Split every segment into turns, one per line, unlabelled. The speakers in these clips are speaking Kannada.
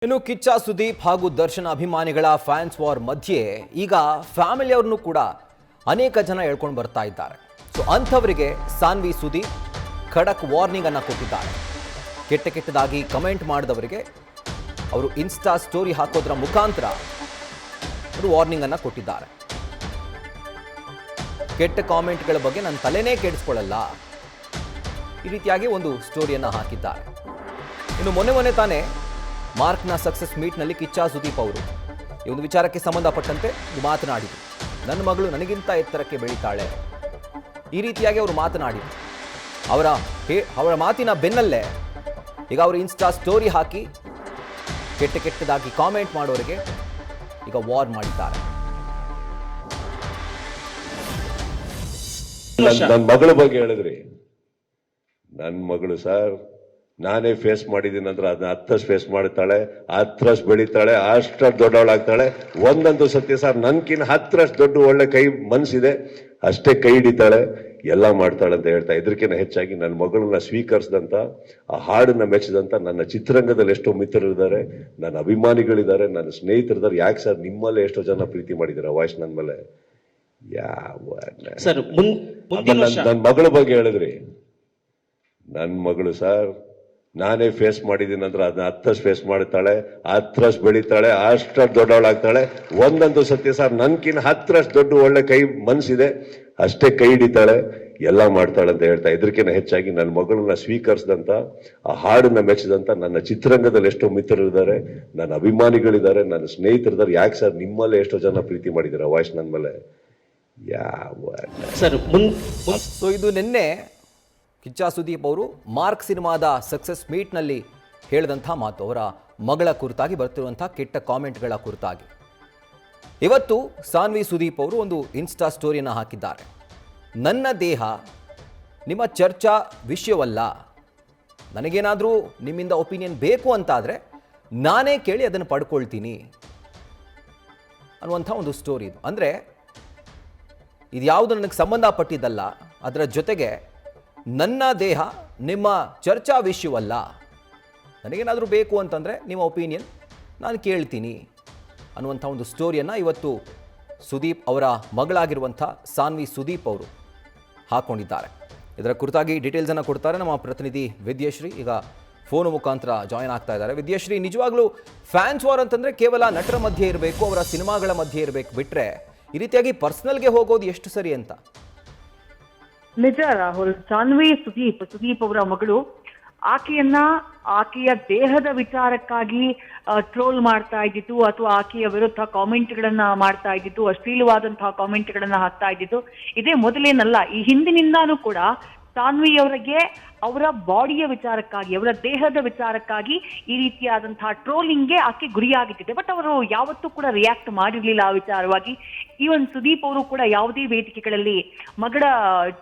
ಇನ್ನು ಕಿಚ್ಚ ಸುದೀಪ್ ಹಾಗೂ ದರ್ಶನ್ ಅಭಿಮಾನಿಗಳ ಫ್ಯಾನ್ಸ್ ವಾರ್ ಮಧ್ಯೆ ಈಗ ಫ್ಯಾಮಿಲಿಯವ್ರನ್ನು ಕೂಡ ಅನೇಕ ಜನ ಹೇಳ್ಕೊಂಡು ಬರ್ತಾ ಇದ್ದಾರೆ. ಸೊ ಅಂಥವರಿಗೆ ಸಾನ್ವಿ ಸುದೀಪ್ ಖಡಕ್ ವಾರ್ನಿಂಗ್ ಅನ್ನು ಕೊಟ್ಟಿದ್ದಾರೆ. ಕೆಟ್ಟದಾಗಿ ಕಮೆಂಟ್ ಮಾಡಿದವರಿಗೆ ಅವರು ಇನ್ಸ್ಟಾ ಸ್ಟೋರಿ ಹಾಕೋದ್ರ ಮುಖಾಂತರ ಅವರು ವಾರ್ನಿಂಗ್ ಅನ್ನು ಕೊಟ್ಟಿದ್ದಾರೆ. ಕೆಟ್ಟ ಕಾಮೆಂಟ್ಗಳ ಬಗ್ಗೆ ನನ್ನ ತಲೆನೇ ಕೆಡಿಸ್ಕೊಳ್ಳಲ್ಲ, ಈ ರೀತಿಯಾಗಿ ಒಂದು ಸ್ಟೋರಿಯನ್ನು ಹಾಕಿದ್ದಾರೆ. ಇನ್ನು ಮೊನ್ನೆ ತಾನೇ ಮಾರ್ಕ್ನ ಸಕ್ಸಸ್ ಮೀಟ್ನಲ್ಲಿ ಕಿಚ್ಚ ಸುದೀಪ್ ಅವರು ಈ ಒಂದು ವಿಚಾರಕ್ಕೆ ಸಂಬಂಧಪಟ್ಟಂತೆ ಮಾತನಾಡಿದರು. ನನ್ನ ಮಗಳು ನನಗಿಂತ ಎತ್ತರಕ್ಕೆ ಬೆಳೀತಾಳೆ, ಈ ರೀತಿಯಾಗಿ ಅವರು ಮಾತನಾಡಿದರು. ಅವರ ಮಾತಿನ ಬೆನ್ನಲ್ಲೇ ಈಗ ಅವರು ಇನ್ಸ್ಟಾ ಸ್ಟೋರಿ ಹಾಕಿ ಕೆಟ್ಟದಾಗಿ ಕಾಮೆಂಟ್ ಮಾಡೋರಿಗೆ ಈಗ ವಾರ್ ಮಾಡಿದ್ದಾರೆ.
ನನ್ನ ಮಗಳ ಬಗ್ಗೆ ಹೇಳಿದ್ರಿ, ನನ್ನ ಮಗಳು ಸರ್ ನಾನೇ ಫೇಸ್ ಮಾಡಿದ್ದೀನಿ ಅಂದ್ರೆ ಅದನ್ನ 10 ಫೇಸ್ ಮಾಡ್ತಾಳೆ, 10 ಬೆಳೀತಾಳೆ, ಅಷ್ಟಷ್ಟು ದೊಡ್ಡವಳಾಗ್ತಾಳೆ. ಒಂದಂತೂ ಸತ್ಯ ಸರ್, ನನ್ಕಿನ್ 10 ದೊಡ್ಡ ಒಳ್ಳೆ ಕೈ ಮನ್ಸಿದೆ, ಅಷ್ಟೇ ಕೈ ಹಿಡಿತಾಳೆ, ಎಲ್ಲ ಮಾಡ್ತಾಳೆ ಅಂತ ಹೇಳ್ತಾ. ಇದಕ್ಕಿಂತ ಹೆಚ್ಚಾಗಿ ನನ್ನ ಮಗಳನ್ನ ಸ್ವೀಕರಿಸಿದಂತ, ಆ ಹಾಡನ್ನ ಮೆಚ್ಚಿದಂತ ನನ್ನ ಚಿತ್ರರಂಗದಲ್ಲಿ ಎಷ್ಟೋ ಮಿತ್ರರಿದ್ದಾರೆ, ನನ್ನ ಅಭಿಮಾನಿಗಳಿದ್ದಾರೆ, ನನ್ನ ಸ್ನೇಹಿತರಿದ್ದಾರೆ. ಯಾಕೆ ಸರ್ ನಿಮ್ಮಲ್ಲೇ ಎಷ್ಟೋ ಜನ ಪ್ರೀತಿ ಮಾಡಿದಾರೆ ವಾಯ್ಸ್ ನನ್ನ ಮೇಲೆ. ನನ್ನ ಮಗಳ ಬಗ್ಗೆ ಹೇಳಿದ್ರಿ, ನನ್ನ ಮಗಳು ಸರ್ ನಾನೇ ಫೇಸ್ ಮಾಡಿದ್ದೀನಿ ಅಂದ್ರೆ ಅದನ್ನ 10 ಫೇಸ್ ಮಾಡ್ತಾಳೆ, 10 ಬೆಳೀತಾಳೆ, ಅಷ್ಟಷ್ಟು ದೊಡ್ಡವಳಾಗ್ತಾಳೆ. ಒಂದಂತೂ ಸತ್ಯ ಸರ್, ನನ್ಕಿನ್ 10 ದೊಡ್ಡ ಒಳ್ಳೆ ಕೈ ಮನ್ಸಿದೆ, ಅಷ್ಟೇ ಕೈ ಹಿಡಿತಾಳೆ, ಎಲ್ಲ ಮಾಡ್ತಾಳೆ ಅಂತ ಹೇಳ್ತಾ. ಇದಕ್ಕಿಂತ ಹೆಚ್ಚಾಗಿ ನನ್ನ ಮಗಳನ್ನ ಸ್ವೀಕರಿಸಿದಂತ, ಆ ಹಾಡನ್ನ ಮೆಚ್ಚಿದಂತ ನನ್ನ ಚಿತ್ರರಂಗದಲ್ಲಿ ಎಷ್ಟೋ ಮಿತ್ರರಿದ್ದಾರೆ, ನನ್ನ ಅಭಿಮಾನಿಗಳಿದ್ದಾರೆ, ನನ್ನ ಸ್ನೇಹಿತರಿದ್ದಾರೆ. ಯಾಕೆ ಸರ್ ನಿಮ್ಮಲ್ಲೇ ಎಷ್ಟೋ ಜನ ಪ್ರೀತಿ ಮಾಡಿದಾರೆ ವಾಯ್ಸ್ ನನ್ನ ಮೇಲೆ.
ಸೊ ಇದು ನಿನ್ನೆ ಕಿಚ್ಚ ಸುದೀಪ್ ಅವರು ಮಾರ್ಕ್ ಸಿನಿಮಾದ ಸಕ್ಸಸ್ ಮೀಟ್ನಲ್ಲಿ ಹೇಳಿದಂಥ ಮಾತು, ಅವರ ಮಗಳ ಕುರಿತಾಗಿ ಬರ್ತಿರುವಂಥ ಕೆಟ್ಟ ಕಾಮೆಂಟ್ಗಳ ಕುರಿತಾಗಿ. ಇವತ್ತು ಸಾನ್ವಿ ಸುದೀಪ್ ಅವರು ಒಂದು ಇನ್ಸ್ಟಾ ಸ್ಟೋರಿಯನ್ನು ಹಾಕಿದ್ದಾರೆ. ನನ್ನ ದೇಹ ನಿಮ್ಮ ಚರ್ಚಾ ವಿಷಯವಲ್ಲ, ನನಗೇನಾದರೂ ನಿಮ್ಮಿಂದ ಒಪಿನಿಯನ್ ಬೇಕು ಅಂತಾದರೆ ನಾನೇ ಕೇಳಿ ಅದನ್ನು ಪಡ್ಕೊಳ್ತೀನಿ ಅನ್ನುವಂಥ ಒಂದು ಸ್ಟೋರಿ ಇದು. ಅಂದರೆ ಇದು ಯಾವುದು ನನಗೆ ಸಂಬಂಧಪಟ್ಟಿದ್ದಲ್ಲ, ಅದರ ಜೊತೆಗೆ ನನ್ನ ದೇಹ ನಿಮ್ಮ ಚರ್ಚಾ ವಿಷಯವಲ್ಲ, ನನಗೇನಾದರೂ ಬೇಕು ಅಂತಂದರೆ ನಿಮ್ಮ ಒಪಿನಿಯನ್ ನಾನು ಕೇಳ್ತೀನಿ ಅನ್ನುವಂಥ ಒಂದು ಸ್ಟೋರಿಯನ್ನು ಇವತ್ತು ಸುದೀಪ್ ಅವರ ಮಗಳಾಗಿರುವಂಥ ಸಾನ್ವಿ ಸುದೀಪ್ ಅವರು ಹಾಕ್ಕೊಂಡಿದ್ದಾರೆ. ಇದರ ಕುರಿತಾಗಿ ಡೀಟೇಲ್ಸನ್ನು ಕೊಡ್ತಾರೆ ನಮ್ಮ ಪ್ರತಿನಿಧಿ ವಿದ್ಯಾಶ್ರೀ. ಈಗ ಫೋನ್ ಮುಖಾಂತರ ಜಾಯಿನ್ ಆಗ್ತಾ ಇದ್ದಾರೆ. ವಿದ್ಯಾಶ್ರೀ, ನಿಜವಾಗ್ಲೂ ಫ್ಯಾನ್ಸ್ ವಾರ್ ಅಂತಂದರೆ ಕೇವಲ ನಟರ ಮಧ್ಯೆ ಇರಬೇಕು, ಅವರ ಸಿನಿಮಾಗಳ ಮಧ್ಯೆ ಇರಬೇಕು, ಬಿಟ್ಟರೆ ಈ ರೀತಿಯಾಗಿ ಪರ್ಸನಲ್ಗೆ ಹೋಗೋದು ಎಷ್ಟು ಸರಿ ಅಂತ?
ನಿಜ ರಾಹುಲ್, ಸಾನ್ವಿ ಸುದೀಪ್ ಅವರ ಮಗಳು ಆಕೆಯ ದೇಹದ ವಿಚಾರಕ್ಕಾಗಿ ಟ್ರೋಲ್ ಮಾಡ್ತಾ ಇದ್ದಿತ್ತು, ಅಥವಾ ಆಕೆಯ ವಿರುದ್ಧ ಕಾಮೆಂಟ್ಗಳನ್ನ ಮಾಡ್ತಾ ಇದ್ದಿತ್ತು, ಅಶ್ಲೀಲವಾದಂತಹ ಕಾಮೆಂಟ್ಗಳನ್ನ ಹಾಕ್ತಾ ಇದ್ದಿತ್ತು ಇದೇ ಮೊದಲೇನಲ್ಲ. ಈ ಹಿಂದಿನಿಂದಾನು ಕೂಡ ಸಾನ್ವಿಯವರಿಗೆ ಅವರ ಬಾಡಿಯ ವಿಚಾರಕ್ಕಾಗಿ, ಅವರ ದೇಹದ ವಿಚಾರಕ್ಕಾಗಿ ಈ ರೀತಿಯಾದಂತಹ ಟ್ರೋಲಿಂಗ್ಗೆ ಆಕೆ ಗುರಿಯಾಗಿದ್ದಿದೆ. ಬಟ್ ಅವರು ಯಾವತ್ತೂ ಕೂಡ ರಿಯಾಕ್ಟ್ ಮಾಡಿರ್ಲಿಲ್ಲ ಆ ವಿಚಾರವಾಗಿ. ಈವನ್ ಸುದೀಪ್ ಅವರು ಕೂಡ ಯಾವುದೇ ವೇದಿಕೆಗಳಲ್ಲಿ ಮಗಳ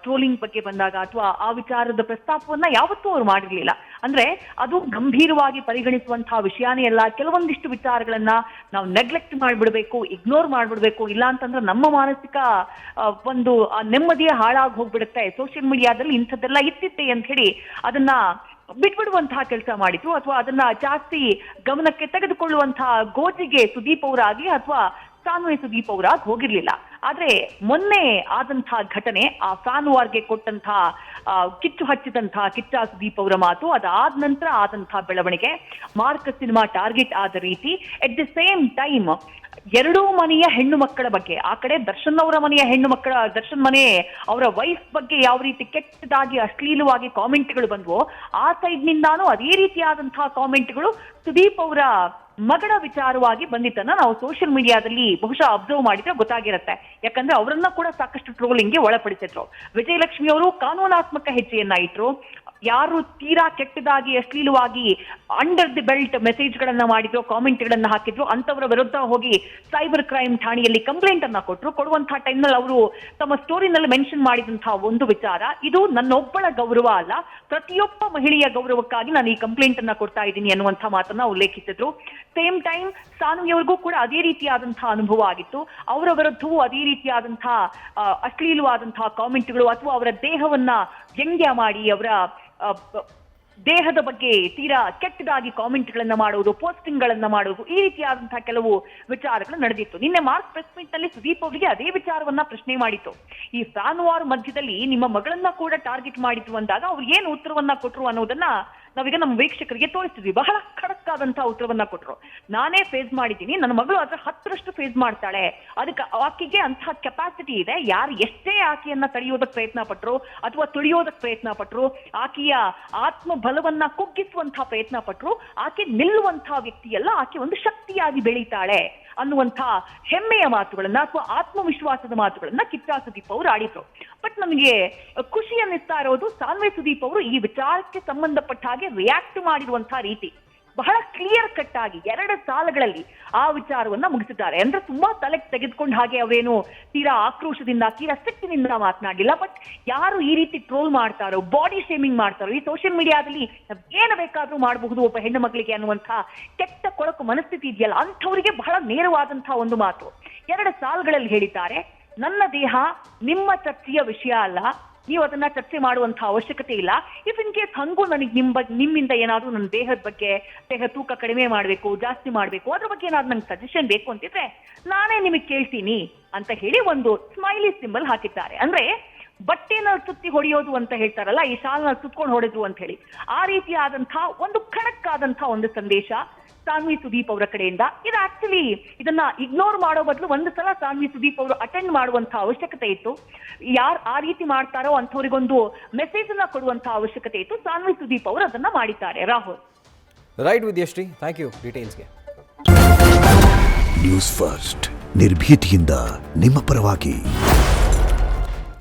ಟ್ರೋಲಿಂಗ್ ಬಗ್ಗೆ ಬಂದಾಗ ಅಥವಾ ಆ ವಿಚಾರದ ಪ್ರಸ್ತಾಪವನ್ನ ಯಾವತ್ತೂ ಅವರು ಮಾಡಿರ್ಲಿಲ್ಲ. ಅಂದ್ರೆ ಅದು ಗಂಭೀರವಾಗಿ ಪರಿಗಣಿಸುವಂತಹ ವಿಷಯನೇ ಅಲ್ಲ. ಕೆಲವೊಂದಿಷ್ಟು ವಿಚಾರಗಳನ್ನ ನಾವು ನೆಗ್ಲೆಕ್ಟ್ ಮಾಡ್ಬಿಡ್ಬೇಕು, ಇಗ್ನೋರ್ ಮಾಡ್ಬಿಡ್ಬೇಕು, ಇಲ್ಲ ಅಂತಂದ್ರೆ ನಮ್ಮ ಮಾನಸಿಕ ಒಂದು ನೆಮ್ಮದಿಯೇ ಹಾಳಾಗಿ ಹೋಗ್ಬಿಡುತ್ತೆ, ಸೋಷಿಯಲ್ ಮೀಡಿಯಾದಲ್ಲಿ ಇಂಥದ್ದೆಲ್ಲ ಇತ್ತಿತ್ತೆ ಅಂತ ಹೇಳಿ ಅದನ್ನ ಬಿಟ್ಬಿಡುವಂತಹ ಕೆಲಸ ಮಾಡಿದ್ರು, ಅಥವಾ ಅದನ್ನ ಜಾಸ್ತಿ ಗಮನಕ್ಕೆ ತೆಗೆದುಕೊಳ್ಳುವಂತಹ ಗೋಜಿಗೆ ಸುದೀಪ್ ಅವರಾಗಿ ಅಥವಾ ಸಾನ್ವಿ ಸುದೀಪ್ ಅವರಾಗಿ ಹೋಗಿರ್ಲಿಲ್ಲ. ಆದ್ರೆ ಮೊನ್ನೆ ಆದಂತಹ ಘಟನೆ, ಆ ಫ್ಯಾನ್ ವಾರ್ಗೆ ಕೊಟ್ಟಂತಹ ಕಿಚ್ಚು ಹಚ್ಚಿದಂತಹ ಕಿಚ್ಚ ಸುದೀಪ್ ಅವರ ಮಾತು, ಅದಾದ ನಂತರ ಆದಂತಹ ಬೆಳವಣಿಗೆ, ಮಾರ್ಕ್ ಸಿನಿಮಾ ಟಾರ್ಗೆಟ್ ಆದ ರೀತಿ, ಎಟ್ ದಿ ಸೇಮ್ ಟೈಮ್ ಎರಡೂ ಮನೆಯ ಹೆಣ್ಣು ಮಕ್ಕಳ ಬಗ್ಗೆ, ಆ ಕಡೆ ದರ್ಶನ್ ಅವರ ಮನೆಯ ಹೆಣ್ಣು ಮಕ್ಕಳ, ದರ್ಶನ್ ಮನೆ ಅವರ ವೈಫ್ ಬಗ್ಗೆ ಯಾವ ರೀತಿ ಕೆಟ್ಟದಾಗಿ ಅಶ್ಲೀಲವಾಗಿ ಕಾಮೆಂಟ್ಗಳು ಬಂದ್ವೋ, ಆ ಸೈಡ್ ನಿಂದಾನು ಅದೇ ರೀತಿಯಾದಂತಹ ಕಾಮೆಂಟ್ಗಳು ಸುದೀಪ್ ಅವರ ಮಗಳ ವಿಚಾರವಾಗಿ ಬಂದಿದ್ದನ್ನ ನಾವು ಸೋಷಿಯಲ್ ಮೀಡಿಯಾದಲ್ಲಿ ಬಹುಶಃ ಅಬ್ಸರ್ವ್ ಮಾಡಿದ್ರೆ ಗೊತ್ತಾಗಿರುತ್ತೆ. ಯಾಕಂದ್ರೆ ಅವರನ್ನ ಕೂಡ ಸಾಕಷ್ಟು ಟ್ರೋಲಿಂಗ್ಗೆ ಒಳಪಡಿಸಿದ್ರು. ವಿಜಯಲಕ್ಷ್ಮಿ ಅವರು ಕಾನೂನಾತ್ಮಕ ಹೆಜ್ಜೆಯನ್ನ ಇಟ್ರು. ಯಾರು ತೀರಾ ಕೆಟ್ಟದಾಗಿ ಅಶ್ಲೀಲವಾಗಿ ಅಂಡರ್ ದಿ ಬೆಲ್ಟ್ ಮೆಸೇಜ್ಗಳನ್ನ ಮಾಡಿದ್ರು, ಕಾಮೆಂಟ್ಗಳನ್ನ ಹಾಕಿದ್ರು, ಅಂತವರ ವಿರುದ್ಧ ಹೋಗಿ ಸೈಬರ್ ಕ್ರೈಮ್ ಠಾಣೆಯಲ್ಲಿ ಕಂಪ್ಲೇಂಟ್ ಅನ್ನ ಕೊಟ್ಟರು. ಕೊಡುವಂತಹ ಟೈಮ್ನಲ್ಲಿ ಅವರು ತಮ್ಮ ಸ್ಟೋರಿನಲ್ಲಿ ಮೆನ್ಷನ್ ಮಾಡಿದಂತಹ ಒಂದು ವಿಚಾರ, ಇದು ನನ್ನೊಬ್ಬಳ ಗೌರವ ಅಲ್ಲ, ಪ್ರತಿಯೊಬ್ಬ ಮಹಿಳೆಯ ಗೌರವಕ್ಕಾಗಿ ನಾನು ಈ ಕಂಪ್ಲೇಂಟ್ ಅನ್ನ ಕೊಡ್ತಾ ಇದ್ದೀನಿ ಅನ್ನುವಂಥ ಮಾತನ್ನ ಉಲ್ಲೇಖಿಸಿದ್ರು. ಸೇಮ್ ಟೈಮ್ ಸಾನ್ವಿಯವರಿಗೂ ಕೂಡ ಅದೇ ರೀತಿಯಾದಂತಹ ಅನುಭವ ಆಗಿತ್ತು. ಅವರ ವಿರುದ್ಧವೂ ಅದೇ ರೀತಿಯಾದಂತಹ ಅಶ್ಲೀಲವಾದಂತಹ ಕಾಮೆಂಟ್ಗಳು ಅಥವಾ ಅವರ ದೇಹವನ್ನ ವ್ಯಂಗ್ಯ ಮಾಡಿ ಅವರ ದೇಹದ ಬಗ್ಗೆ ತೀರಾ ಕೆಟ್ಟದಾಗಿ ಕಾಮೆಂಟ್ಗಳನ್ನ ಮಾಡುವುದು, ಪೋಸ್ಟಿಂಗ್ ಗಳನ್ನ ಮಾಡುವುದು, ಈ ರೀತಿಯಾದಂತಹ ಕೆಲವು ವಿಚಾರಗಳು ನಡೆದಿತ್ತು. ನಿನ್ನೆ ಮಾರ್ಚ್ ಪ್ರೆಸ್ ಮೀಟ್ ನಲ್ಲಿ ಸುದೀಪ್ ಅವರಿಗೆ ಅದೇ ವಿಚಾರವನ್ನ ಪ್ರಶ್ನೆ ಮಾಡಿತ್ತು. ಈ ಫ್ಯಾನ್ ವಾರ್ ಮಧ್ಯದಲ್ಲಿ ನಿಮ್ಮ ಮಗಳನ್ನ ಕೂಡ ಟಾರ್ಗೆಟ್ ಮಾಡಿದ್ರು ಅಂದಾಗ ಅವ್ರು ಏನು ಉತ್ತರವನ್ನ ಕೊಟ್ರು ಅನ್ನೋದನ್ನ ನಾವೀಗ ನಮ್ಮ ವೀಕ್ಷಕರಿಗೆ ತೋರಿಸ್ತಿದ್ವಿ. ಬಹಳ ಖಡಕ್ ಆದಂತಹ ಉತ್ತರವನ್ನ ಕೊಟ್ರು. ನಾನೇ ಫೇಸ್ ಮಾಡಿದ್ದೀನಿ, ನನ್ನ ಮಗಳು ಅದ್ರ 10ರಷ್ಟು ಫೇಸ್ ಮಾಡ್ತಾಳೆ, ಅದಕ್ಕೆ ಆಕೆಗೆ ಅಂತಹ ಕೆಪಾಸಿಟಿ ಇದೆ. ಯಾರು ಎಷ್ಟೇ ಆಕೆಯನ್ನ ತಡೆಯೋದಕ್ಕೆ ಪ್ರಯತ್ನ ಪಟ್ರು ಅಥವಾ ತುಳಿಯೋದಕ್ಕೆ ಪ್ರಯತ್ನ ಪಟ್ರು, ಆಕೆಯ ಆತ್ಮ ಬಲವನ್ನ ಕುಗ್ಗಿಸುವಂತಹ ಪ್ರಯತ್ನ ಪಟ್ರು, ಆಕೆ ನಿಲ್ಲುವಂತಹ ವ್ಯಕ್ತಿಯಲ್ಲ, ಆಕೆ ಒಂದು ಶಕ್ತಿಯಾಗಿ ಬೆಳೀತಾಳೆ ಅನ್ನುವಂಥ ಹೆಮ್ಮೆಯ ಮಾತುಗಳನ್ನ ಅಥವಾ ಆತ್ಮವಿಶ್ವಾಸದ ಮಾತುಗಳನ್ನ ಕಿಚ್ಚ ಸುದೀಪ್ ಅವರು ಆಡಿದ್ರು. ಬಟ್ ನಮಗೆ ಖುಷಿ ಅನ್ನಿಸ್ತಾ ಇರೋದು ಸಾನ್ವಿ ಸುದೀಪ್ ಅವರು ಈ ವಿಚಾರಕ್ಕೆ ಸಂಬಂಧಪಟ್ಟ ಹಾಗೆ ರಿಯಾಕ್ಟ್ ಮಾಡಿರುವಂತಹ ರೀತಿ. ಬಹಳ ಕ್ಲಿಯರ್ ಕಟ್ ಆಗಿ 2 ಸಾಲುಗಳಲ್ಲಿ ಆ ವಿಚಾರವನ್ನ ಮುಗಿಸಿದ್ದಾರೆ. ಅಂದ್ರೆ ತುಂಬಾ ತಲೆಗೆ ತೆಗೆದುಕೊಂಡು ಹಾಗೆ ಅವರೇನು ತೀರಾ ಆಕ್ರೋಶದಿಂದ, ತೀರಾ ಸಿಟ್ಟಿನಿಂದ ಮಾತನಾಡಿಲ್ಲ. ಬಟ್ ಯಾರು ಈ ರೀತಿ ಟ್ರೋಲ್ ಮಾಡ್ತಾರೋ, ಬಾಡಿ ಶೇಮಿಂಗ್ ಮಾಡ್ತಾರೋ, ಈ ಸೋಷಿಯಲ್ ಮೀಡಿಯಾದಲ್ಲಿ ಏನು ಬೇಕಾದ್ರೂ ಮಾಡಬಹುದು ಒಬ್ಬ ಹೆಣ್ಣು ಮಕ್ಕಳಿಗೆ ಅನ್ನುವಂಥ ಕೆಟ್ಟ ಕೊಳಕು ಮನಸ್ಥಿತಿ ಇದೆಯಲ್ಲ, ಅಂಥವರಿಗೆ ಬಹಳ ನೇರವಾದಂತಹ ಒಂದು ಮಾತು 2 ಸಾಲುಗಳಲ್ಲಿ ಹೇಳಿದ್ದಾರೆ. ನನ್ನ ದೇಹ ನಿಮ್ಮ ಚರ್ಚೆಯ ವಿಷಯ ಅಲ್ಲ, ನೀವು ಅದನ್ನ ಚರ್ಚೆ ಮಾಡುವಂತಹ ಅವಶ್ಯಕತೆ ಇಲ್ಲ. ಇಫ್ ಇನ್ ಕೇಸ್ ಹಂಗೂ ನನಗೆ ನಿಮ್ಮಿಂದ ಏನಾದ್ರೂ ನನ್ನ ದೇಹದ ಬಗ್ಗೆ, ದೇಹ ತೂಕ ಕಡಿಮೆ ಮಾಡಬೇಕು, ಜಾಸ್ತಿ ಮಾಡಬೇಕು, ಅದ್ರ ಬಗ್ಗೆ ಏನಾದ್ರು ನಂಗೆ ಸಜೆಷನ್ ಬೇಕು ಅಂತಿದ್ರೆ ನಾನೇ ನಿಮಗೆ ಕೇಳ್ತೀನಿ ಅಂತ ಹೇಳಿ ಒಂದು ಸ್ಮೈಲಿ ಸಿಂಬಲ್ ಹಾಕಿದ್ದಾರೆ. ಅಂದ್ರೆ ಬಟ್ಟೆನ ಸುತ್ತಿ ಹೊಡೆಯೋದು ಅಂತ ಹೇಳ್ತಾರಲ್ಲ, ಈ ಶಾಲ್ನ ಸುತ್ಕೊಂಡು ಹೊಡೆದ್ರು ಅಂತ ಹೇಳಿ, ಆ ರೀತಿಯಾದಂತಹ ಒಂದು ಖಡಕ್ ಆದಂತಹ ಒಂದು ಸಂದೇಶ ಸಾನ್ವಿ ಸುದೀಪ್ ಅವರ ಕಡೆಯಿಂದ. ಇದು ಆಕ್ಚುಲಿ ಇದನ್ನ ಇಗ್ನೋರ್ ಮಾಡೋ ಬದಲು ಒಂದು ಸಲ ಸಾನ್ವಿ ಸುದೀಪ್ ಅವರು ಅಟೆಂಡ್ ಮಾಡುವಂತಹ ಅವಶ್ಯಕತೆ ಇತ್ತು. ಯಾರು ಆ ರೀತಿ ಮಾಡ್ತಾರೋ ಅಂಥವ್ರಿಗೊಂದು ಮೆಸೇಜ್ ಅನ್ನ ಕೊಡುವಂತಹ ಅವಶ್ಯಕತೆ ಇತ್ತು. ಸಾನ್ವಿ ಸುದೀಪ್ ಅವರು ಅದನ್ನ ಮಾಡಿದ್ದಾರೆ. Rahul.
Right Vidyashree, thank you ಡೀಟೇಲ್ಸ್ಗೆ.
ನ್ಯೂಸ್ ಫಸ್ಟ್ ನಿರ್ಭೀತಿಯಿಂದ ನಿಮ್ಮ ಪರವಾಗಿ.